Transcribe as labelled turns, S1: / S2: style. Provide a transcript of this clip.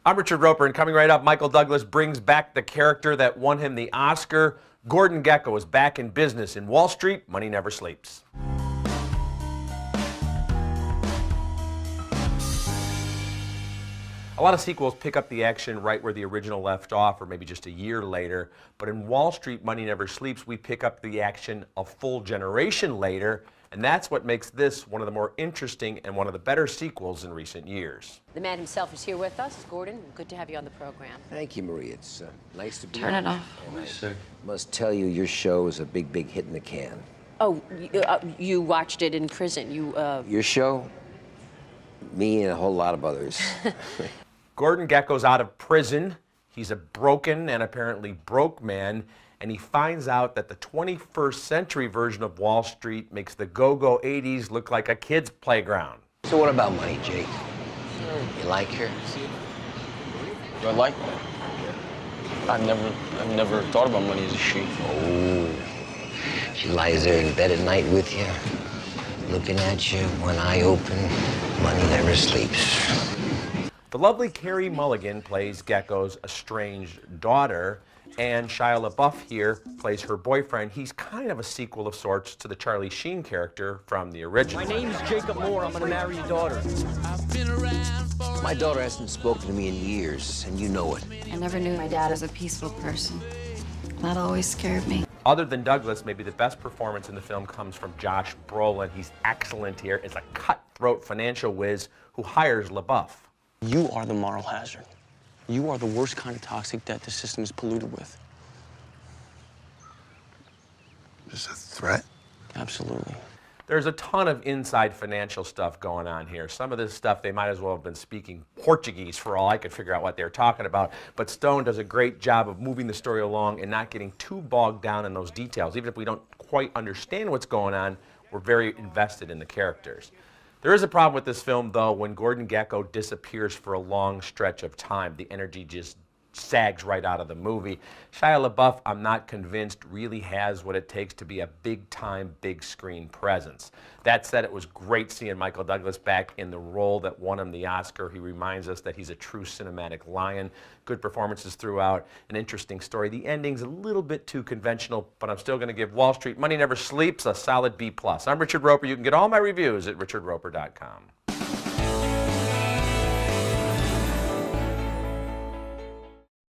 S1: I'm Richard Roeper, and coming right up, Michael Douglas brings back the character that won him the Oscar. Gordon Gekko is back in business in Wall Street. Money never sleeps. A lot of sequels pick up the action right where the original left off, or maybe just a year later. But in Wall Street, Money Never Sleeps, we pick up the action a full generation later. And that's what makes this one of the more interesting and one of the better sequels in recent years.
S2: The man himself is here with us. Gordon, good to have you on the program.
S3: Thank you, Marie. It's nice to be
S4: Turn it off.
S3: I must tell you, your show is a big, big hit in the can.
S2: Oh, you watched it in prison.
S3: Your show? Me and a whole lot of others.
S1: Gordon Gekko's out of prison. He's a broken and apparently broke man, and he finds out that the 21st century version of Wall Street makes the go-go 80s look like a kid's playground.
S3: So what about money, Jake? You like her?
S5: Do I like her? I've never thought about money as a she.
S3: Oh, she lies there in bed at night with you, looking at you, one eye open, money never sleeps.
S1: The lovely Carey Mulligan plays Gekko's estranged daughter, and Shia LaBeouf here plays her boyfriend. He's kind of a sequel of sorts to the Charlie Sheen character from the original.
S6: My name's Jacob Moore. I'm gonna marry your daughter.
S3: My daughter hasn't spoken to me in years, and you know it.
S4: I never knew my dad as a peaceful person. That always scared me.
S1: Other than Douglas, maybe the best performance in the film comes from Josh Brolin. He's excellent here as a cutthroat financial whiz who hires LaBeouf.
S5: You are the moral hazard. You are the worst kind of toxic that the system is polluted with.
S7: Is this a threat?
S5: Absolutely.
S1: There's a ton of inside financial stuff going on here. Some of this stuff, they might as well have been speaking Portuguese for all I could figure out what they were talking about. But Stone does a great job of moving the story along and not getting too bogged down in those details. Even if we don't quite understand what's going on, we're very invested in the characters. There is a problem with this film, though. When Gordon Gekko disappears for a long stretch of time, the energy just sags right out of the movie. Shia LaBeouf, I'm not convinced, really has what it takes to be a big-time, big-screen presence. That said, it was great seeing Michael Douglas back in the role that won him the Oscar. He reminds us that he's a true cinematic lion. Good performances throughout, an interesting story. The ending's a little bit too conventional, but I'm still going to give Wall Street Money Never Sleeps a solid B+. I'm Richard Roeper. You can get all my reviews at richardroeper.com.